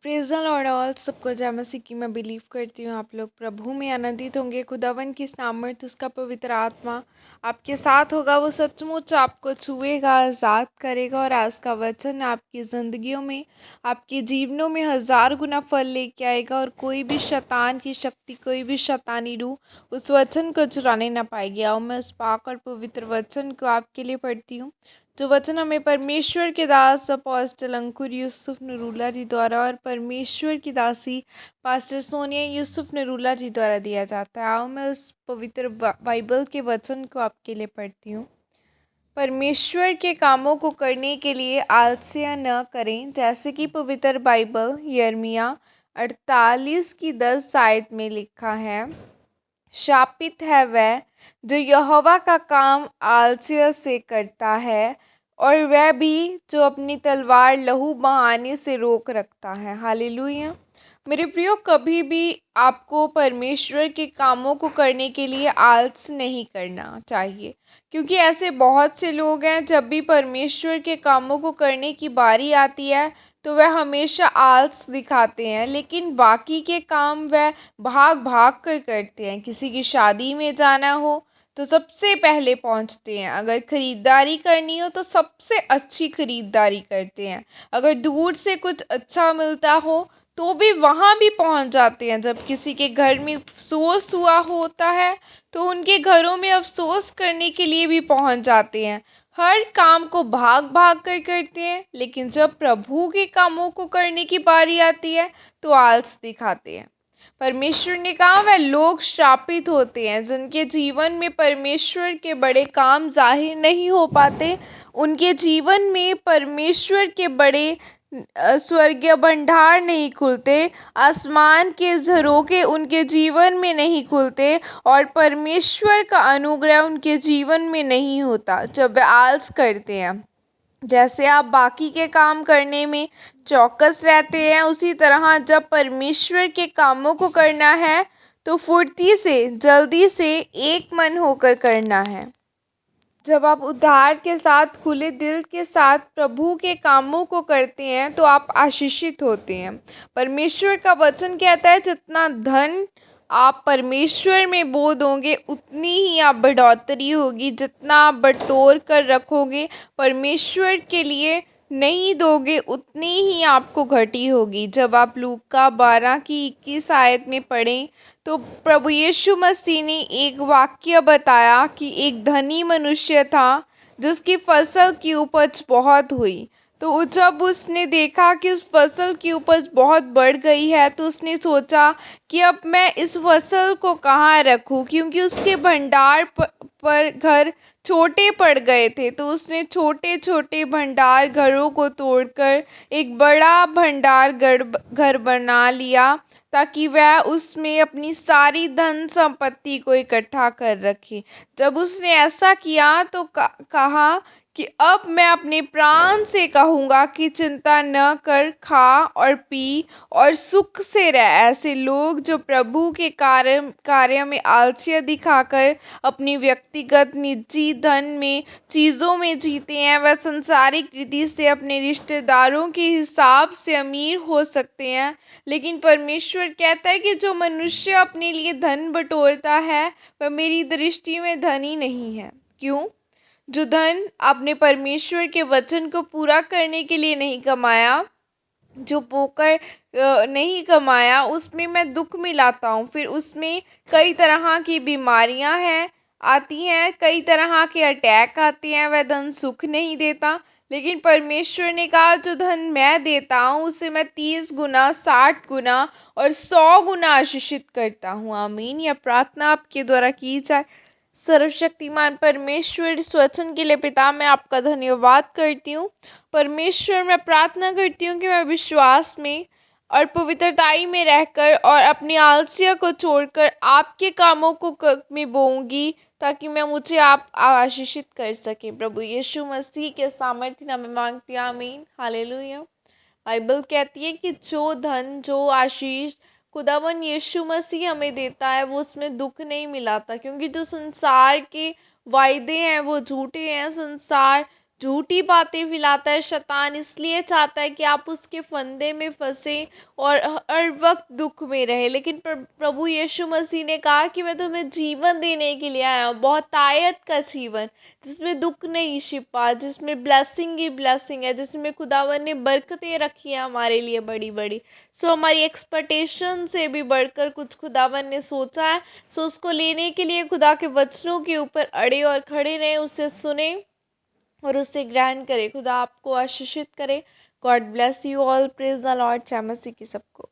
Praise the Lord all. सबको जय मसीह की। मैं बिलीव करती हूँ आप लोग प्रभु में आनंदित होंगे। खुदावन की सामर्थ, उसका पवित्र आत्मा आपके साथ होगा। वो सचमुच आपको छुएगा, आज़ाद करेगा और आज का वचन आपकी ज़िंदगियों में, आपके जीवनों में हज़ार गुना फल लेके आएगा और कोई भी शैतान की शक्ति, कोई भी शैतानी रूह उस वचन को चुराने ना पाएगी। और मैं उस पाक और पवित्र वचन को आपके लिए पढ़ती हूँ, जो वचन हमें परमेश्वर के दास अपोस्टल अंकुर यूसुफ नरूला जी द्वारा और परमेश्वर की दासी पास्टर सोनिया यूसुफ नरूला जी द्वारा दिया जाता है। आओ मैं उस पवित्र बाइबल के वचन को आपके लिए पढ़ती हूँ। परमेश्वर के कामों को करने के लिए आलस्य न करें, जैसे कि पवित्र बाइबल यिर्मयाह 48 की 10 आयत में लिखा है, शापित है वह जो यहोवा का काम आलस्य से करता है और वह भी जो अपनी तलवार लहू बहाने से रोक रखता है। हालेलुया। मेरे प्रियो, कभी भी आपको परमेश्वर के कामों को करने के लिए आलस नहीं करना चाहिए, क्योंकि ऐसे बहुत से लोग हैं, जब भी परमेश्वर के कामों को करने की बारी आती है तो वह हमेशा आलस दिखाते हैं, लेकिन बाकी के काम वह भाग भाग कर करते हैं। किसी की शादी में जाना हो तो सबसे पहले पहुंचते हैं, अगर ख़रीदारी करनी हो तो सबसे अच्छी ख़रीदारी करते हैं, अगर दूर से कुछ अच्छा मिलता हो तो भी वहाँ भी पहुँच जाते हैं। जब किसी के घर में अफसोस हुआ होता है तो उनके घरों में अफसोस करने के लिए भी पहुँच जाते हैं। हर काम को भाग भाग कर करते हैं, लेकिन जब प्रभु के कामों को करने की बारी आती है तो आलस दिखाते हैं। परमेश्वर ने कहा वह लोग श्रापित होते हैं जिनके जीवन में परमेश्वर के बड़े काम जाहिर नहीं हो पाते, उनके जीवन में परमेश्वर के बड़े स्वर्गीय भंडार नहीं खुलते, आसमान के झरोखे उनके जीवन में नहीं खुलते और परमेश्वर का अनुग्रह उनके जीवन में नहीं होता जब वे आलस करते हैं। जैसे आप बाकी के काम करने में चौकस रहते हैं, उसी तरह जब परमेश्वर के कामों को करना है तो फुर्ती से, जल्दी से एक मन होकर करना है। जब आप उद्धार के साथ, खुले दिल के साथ प्रभु के कामों को करते हैं तो आप आशीषित होते हैं। परमेश्वर का वचन कहता है, जितना धन आप परमेश्वर में बो दोगे उतनी ही आप बढ़ोतरी होगी, जितना आप बटोर कर रखोगे परमेश्वर के लिए नहीं दोगे उतनी ही आपको घटी होगी। जब आप लूका 12 की 21 आयत में पढ़ें तो प्रभु यीशु मसीह ने एक वाक्य बताया कि एक धनी मनुष्य था जिसकी फसल की उपज बहुत हुई। तो जब उसने देखा कि उस फसल की उपज बहुत बढ़ गई है तो उसने सोचा कि अब मैं इस फसल को कहाँ रखूँ, क्योंकि उसके भंडार पर घर छोटे पड़ गए थे। तो उसने छोटे छोटे भंडार घरों को तोड़कर एक बड़ा भंडार घर बना लिया, ताकि वह उसमें अपनी सारी धन संपत्ति को इकट्ठा कर रखे। जब उसने ऐसा किया तो कहा कि अब मैं अपने प्राण से कहूँगा कि चिंता न कर, खा और पी और सुख से रह। ऐसे लोग जो प्रभु के कार्य में आलस्य दिखाकर अपनी व्यक्तिगत निजी धन में, चीज़ों में जीते हैं, वह संसारिक रीति से अपने रिश्तेदारों के हिसाब से अमीर हो सकते हैं, लेकिन परमेश्वर कहता है कि जो मनुष्य अपने लिए धन बटोरता है वह मेरी दृष्टि में धनी नहीं है। क्यों? जो धन आपने परमेश्वर के वचन को पूरा करने के लिए नहीं कमाया, जो बोकर नहीं कमाया, उसमें मैं दुख मिलाता हूँ। फिर उसमें कई तरह की बीमारियाँ आती हैं, कई तरह के अटैक आते हैं, वह धन सुख नहीं देता। लेकिन परमेश्वर ने कहा जो धन मैं देता हूँ उसे मैं 30 गुना, 60 गुना और 100 गुना आशीषित करता हूँ। आमीन। यह प्रार्थना आपके द्वारा की जाए। सर्वशक्तिमान परमेश्वर, इस वचन के लिए पिता मैं आपका धन्यवाद करती हूँ। परमेश्वर, मैं प्रार्थना करती हूँ कि मैं विश्वास में और पवित्रताई में रहकर और अपनी आलस्य को छोड़कर आपके कामों को में बोऊंगी, ताकि मैं मुझे आप आशीषित कर सकें। प्रभु यीशु मसीह के सामर्थ्य नाम में मांगती हूँ। आमीन। हालेलुया। बाइबल कहती है कि जो धन, जो आशीष खुदावन यीशु मसीह हमें देता है वो उसमें दुख नहीं मिलाता, क्योंकि जो संसार के वायदे हैं वो झूठे हैं। संसार झूठी बातें फैलाता है शैतान, इसलिए चाहता है कि आप उसके फंदे में फंसे और हर वक्त दुख में रहे। लेकिन प्रभु यीशु मसीह ने कहा कि मैं तुम्हें जीवन देने के लिए आया हूँ, बहुत आयत का जीवन, जिसमें दुख नहीं छिपा, जिसमें ब्लेसिंग ही ब्लेसिंग है, जिसमें खुदावन ने बरकतें रखी हैं हमारे लिए बड़ी बड़ी। सो हमारी एक्सपेक्टेशन से भी बढ़कर कुछ खुदावन ने सोचा है। सो उसको लेने के लिए खुदा के वचनों के ऊपर अड़े और खड़े रहें, उसे सुने और उससे ग्रहण करे। खुदा आपको आशीषित करे। God bless you all. Praise the Lord. जय मसीह की सबको।